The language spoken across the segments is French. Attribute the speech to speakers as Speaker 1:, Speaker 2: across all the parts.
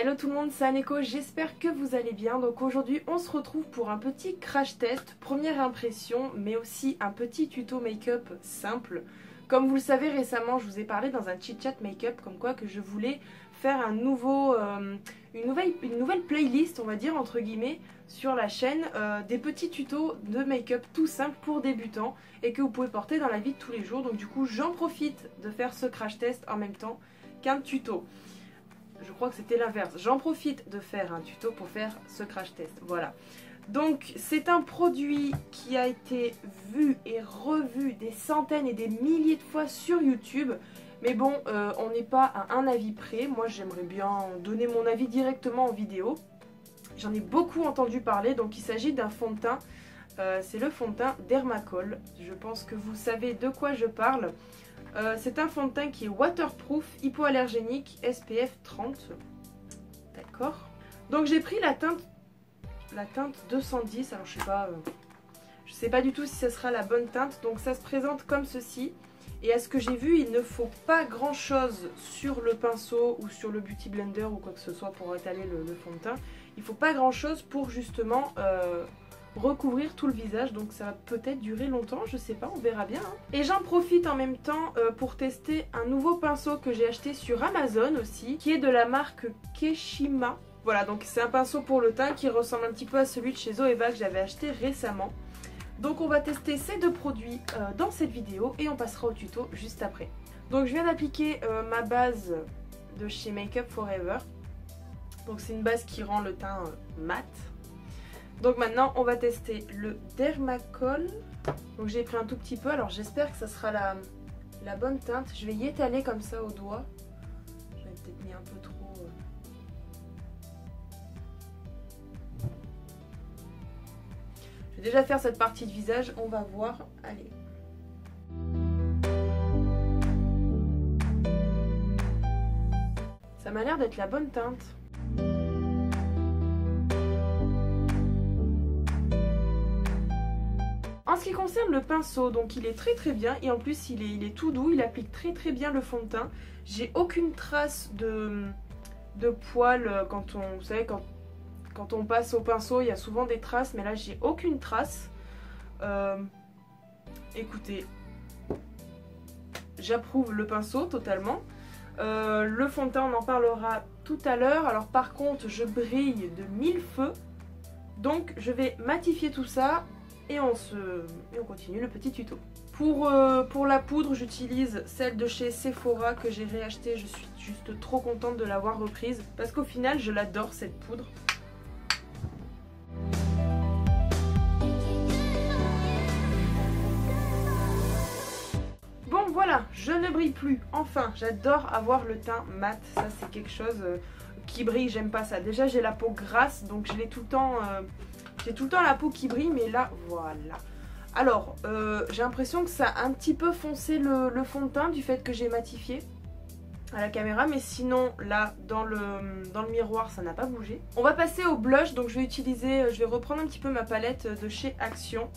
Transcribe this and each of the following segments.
Speaker 1: Hello tout le monde, c'est Aneko, j'espère que vous allez bien. Donc aujourd'hui on se retrouve pour un petit crash test, première impression, mais aussi un petit tuto make-up simple. Comme vous le savez, récemment je vous ai parlé dans un chit-chat make-up comme quoi que je voulais faire une nouvelle playlist, on va dire entre guillemets, sur la chaîne, des petits tutos de make-up tout simple pour débutants et que vous pouvez porter dans la vie de tous les jours. Donc du coup j'en profite de faire ce crash test en même temps qu'un tuto. Je crois que c'était l'inverse. J'en profite de faire un tuto pour faire ce crash test. Voilà. Donc c'est un produit qui a été vu et revu des centaines et des milliers de fois sur YouTube. Mais bon, on n'est pas à un avis près. Moi j'aimerais bien donner mon avis directement en vidéo. J'en ai beaucoup entendu parler. Donc il s'agit d'un fond de teint. C'est le fond de teint Dermacol. Je pense que vous savez de quoi je parle. C'est un fond de teint qui est waterproof, hypoallergénique, SPF 30. D'accord. Donc j'ai pris la teinte 210. Alors je sais pas du tout si ce sera la bonne teinte. Donc ça se présente comme ceci. Et à ce que j'ai vu, il ne faut pas grand chose sur le pinceau ou sur le beauty blender ou quoi que ce soit pour étaler le fond de teint. Il ne faut pas grand chose pour justement recouvrir tout le visage, donc ça va peut-être durer longtemps, je sais pas, on verra bien hein. Et j'en profite en même temps pour tester un nouveau pinceau que j'ai acheté sur Amazon aussi, qui est de la marque Keshima. Voilà, donc c'est un pinceau pour le teint qui ressemble un petit peu à celui de chez Zoeva que j'avais acheté récemment. Donc on va tester ces deux produits dans cette vidéo et on passera au tuto juste après. Donc je viens d'appliquer ma base de chez Make Up Forever. Donc c'est une base qui rend le teint mat. Donc maintenant on va tester le Dermacol. Donc j'ai pris un tout petit peu, alors j'espère que ça sera la bonne teinte. Je vais y étaler comme ça au doigt. J'en ai peut-être mis un peu trop. Je vais déjà faire cette partie de visage, on va voir. Allez. Ça m'a l'air d'être la bonne teinte. En ce qui concerne le pinceau, donc il est très bien et en plus il est tout doux, il applique très bien le fond de teint. J'ai aucune trace de poils quand on, vous savez, quand on passe au pinceau, il y a souvent des traces, mais là j'ai aucune trace. Écoutez, j'approuve le pinceau totalement. Le fond de teint, on en parlera tout à l'heure. Alors par contre, je brille de mille feux, donc je vais matifier tout ça. Et on continue le petit tuto. Pour la poudre, j'utilise celle de chez Sephora que j'ai réachetée. Je suis juste trop contente de l'avoir reprise parce qu'au final, je l'adore cette poudre. Bon voilà, je ne brille plus. Enfin, j'adore avoir le teint mat. Ça, c'est quelque chose qui brille. J'aime pas ça. Déjà, j'ai la peau grasse, donc je l'ai tout le temps... J'ai tout le temps la peau qui brille, mais là, voilà. Alors, j'ai l'impression que ça a un petit peu foncé le fond de teint du fait que j'ai matifié à la caméra. Mais sinon, là, dans le miroir, ça n'a pas bougé. On va passer au blush. Donc, je vais reprendre un petit peu ma palette de chez Action.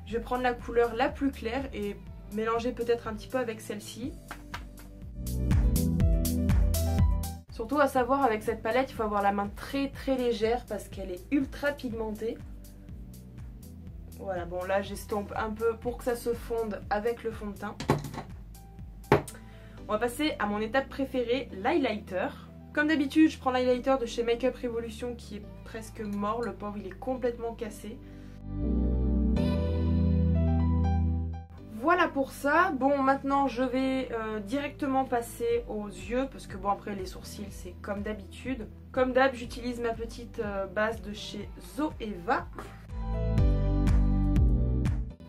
Speaker 1: Je vais prendre la couleur la plus claire et mélanger peut-être un petit peu avec celle-ci. Surtout à savoir avec cette palette, il faut avoir la main très légère parce qu'elle est ultra pigmentée. Voilà, bon là j'estompe un peu pour que ça se fonde avec le fond de teint. On va passer à mon étape préférée, l'highlighter. Comme d'habitude, je prends l'highlighter de chez Make Up Revolution qui est presque mort, le pauvre il est complètement cassé. Voilà pour ça. Bon, maintenant je vais directement passer aux yeux parce que bon, après les sourcils c'est comme d'habitude. Comme d'hab, j'utilise ma petite base de chez Zoeva.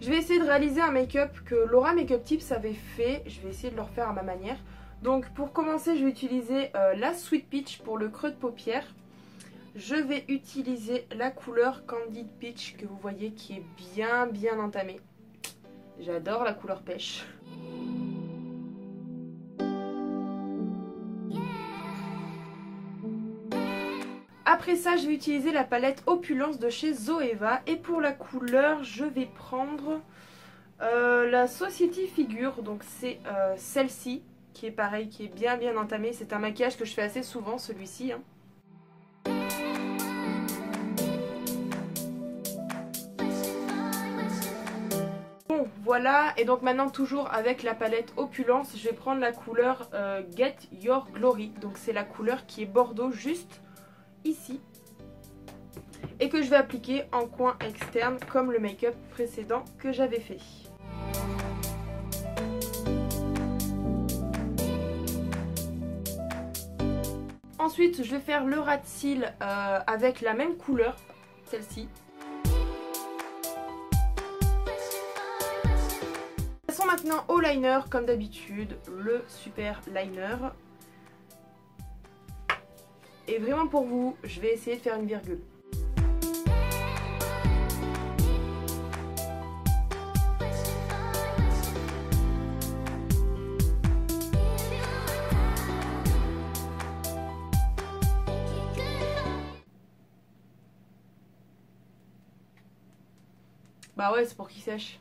Speaker 1: Je vais essayer de réaliser un make-up que Laura Makeup Tips avait fait. Je vais essayer de le refaire à ma manière. Donc pour commencer, je vais utiliser la Sweet Peach pour le creux de paupière. Je vais utiliser la couleur Candid Peach que vous voyez qui est bien entamée. J'adore la couleur pêche. Après ça, je vais utiliser la palette Opulence de chez Zoeva. Et pour la couleur, je vais prendre la Society Figure. Donc c'est celle-ci, qui est pareil, qui est bien entamée. C'est un maquillage que je fais assez souvent, celui-ci. Hein. Voilà, et donc maintenant toujours avec la palette Opulence, je vais prendre la couleur Get Your Glory. Donc c'est la couleur qui est bordeaux juste ici. Et que je vais appliquer en coin externe comme le make-up précédent que j'avais fait. Ensuite, je vais faire le ras de cils avec la même couleur, celle-ci. Passons maintenant au liner, comme d'habitude, le super liner. Et vraiment pour vous, je vais essayer de faire une virgule. Bah ouais, c'est pour qu'il sèche.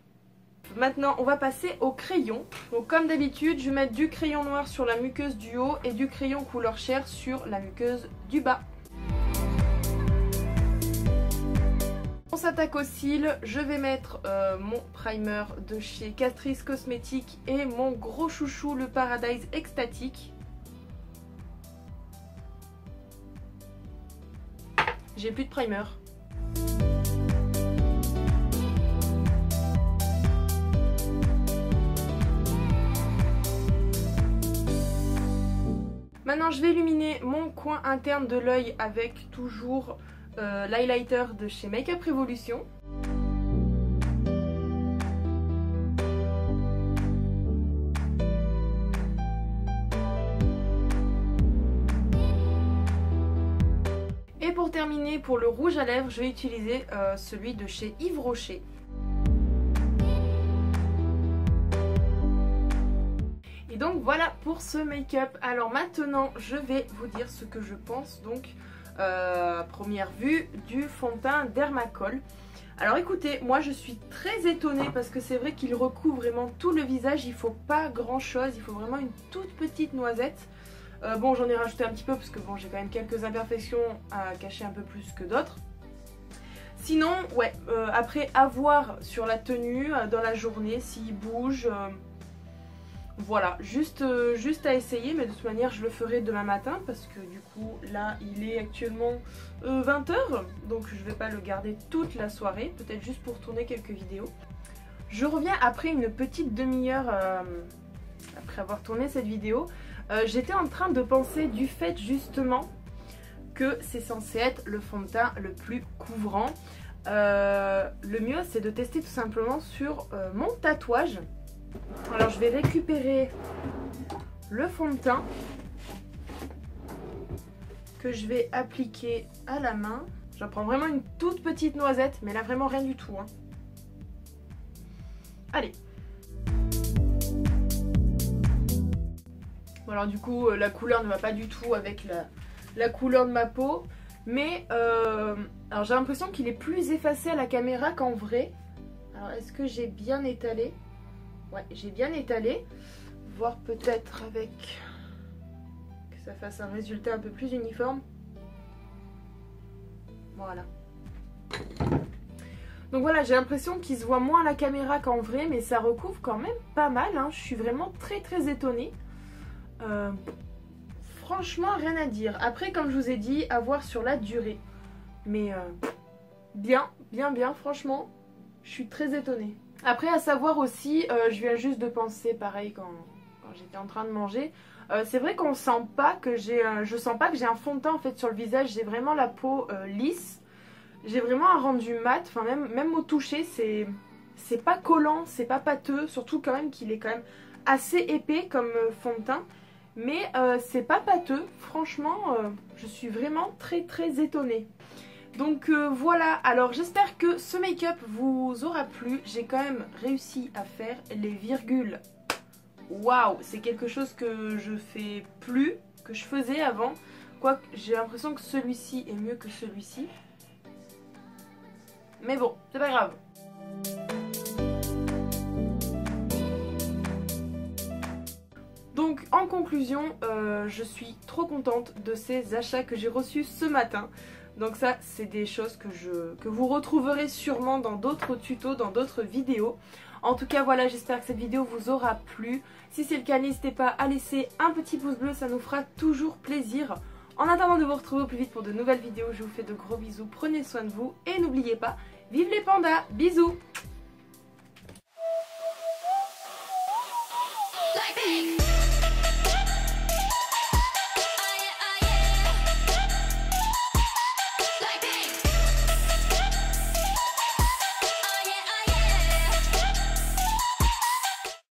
Speaker 1: Maintenant, on va passer au crayon. Donc comme d'habitude, je vais mettre du crayon noir sur la muqueuse du haut et du crayon couleur chair sur la muqueuse du bas. On s'attaque aux cils. Je vais mettre mon primer de chez Catrice Cosmetics et mon gros chouchou, le Paradise Ecstatic. J'ai plus de primer. Maintenant je vais illuminer mon coin interne de l'œil avec toujours l'highlighter de chez Makeup Revolution. Et pour terminer, pour le rouge à lèvres, je vais utiliser celui de chez Yves Rocher. Et donc voilà pour ce make-up. Alors maintenant je vais vous dire ce que je pense donc à première vue du fond de teint Dermacol. Alors écoutez, moi je suis très étonnée parce que c'est vrai qu'il recouvre vraiment tout le visage. Il faut pas grand chose, il faut vraiment une toute petite noisette. Bon, j'en ai rajouté un petit peu parce que bon, j'ai quand même quelques imperfections à cacher un peu plus que d'autres. Sinon, ouais, après à voir sur la tenue dans la journée s'il bouge. Voilà, juste à essayer, mais de toute manière je le ferai demain matin parce que du coup là il est actuellement 20 h, donc je vais pas le garder toute la soirée, peut-être juste pour tourner quelques vidéos. Je reviens après une petite demi-heure après avoir tourné cette vidéo. J'étais en train de penser du fait justement que c'est censé être le fond de teint le plus couvrant. Le mieux c'est de tester tout simplement sur mon tatouage. Alors je vais récupérer le fond de teint que je vais appliquer à la main. J'en prends vraiment une toute petite noisette, mais là vraiment rien du tout, hein. Allez. Bon alors du coup la couleur ne va pas du tout avec la couleur de ma peau. Mais alors j'ai l'impression qu'il est plus effacé à la caméra qu'en vrai. Alors est-ce que j'ai bien étalé ? Ouais, j'ai bien étalé, voir peut-être avec que ça fasse un résultat un peu plus uniforme. Voilà. Donc voilà, j'ai l'impression qu'il se voit moins à la caméra qu'en vrai, mais ça recouvre quand même pas mal, hein. Je suis vraiment très étonnée. Franchement, rien à dire. Après, comme je vous ai dit, à voir sur la durée. Mais bien, franchement, je suis très étonnée. Après, à savoir aussi, je viens juste de penser, pareil, quand j'étais en train de manger, c'est vrai qu'on sent pas que je sens pas que j'ai un fond de teint en fait sur le visage. J'ai vraiment la peau lisse, j'ai vraiment un rendu mat, enfin même au toucher, c'est pas collant, c'est pas pâteux, surtout quand même qu'il est quand même assez épais comme fond de teint, mais c'est pas pâteux. Franchement, je suis vraiment très étonnée. Donc voilà, alors j'espère que ce make-up vous aura plu. J'ai quand même réussi à faire les virgules. Waouh, c'est quelque chose que je fais plus, que je faisais avant. Quoique j'ai l'impression que celui-ci est mieux que celui-ci. Mais bon, c'est pas grave. Donc en conclusion, je suis trop contente de ces achats que j'ai reçus ce matin. Donc ça, c'est des choses que vous retrouverez sûrement dans d'autres tutos, dans d'autres vidéos. En tout cas voilà, j'espère que cette vidéo vous aura plu. Si c'est le cas, n'hésitez pas à laisser un petit pouce bleu, ça nous fera toujours plaisir. En attendant de vous retrouver au plus vite pour de nouvelles vidéos, je vous fais de gros bisous, prenez soin de vous et n'oubliez pas, vive les pandas, bisous.